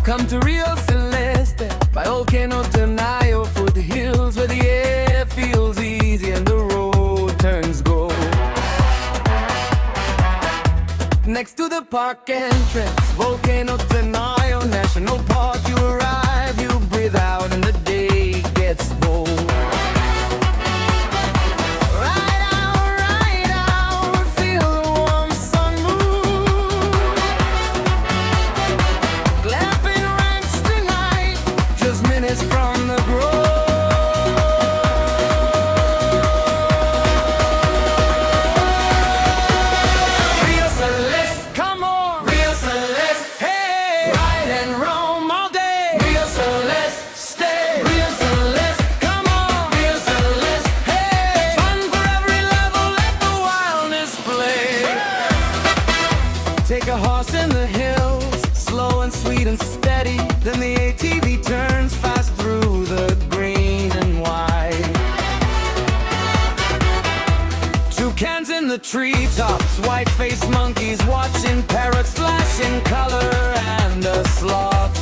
Come to Rio Celeste by Volcano Tenorio foothills, where the air feels easy and the road turns gold. Next to the park entrance, Volcano Tenorio National Park, you arrive, you breathe out, and the day gets bold. Ride out, feel the warm sun move. Glamping ranch tonight, just minutes from the grove. Rio Celeste, come on, Rio Celeste, hey, ride and roam all day. Rio Celeste, stay. Rio Celeste, come on, Rio Celeste, hey, fun for every level, let the wildness play. Take a horse in the hills, slow and sweet and steady. Then the ATV turns fast through the green and white. Toucans in the treetops, white-faced monkeys watching, parrots flashing color, and a sloth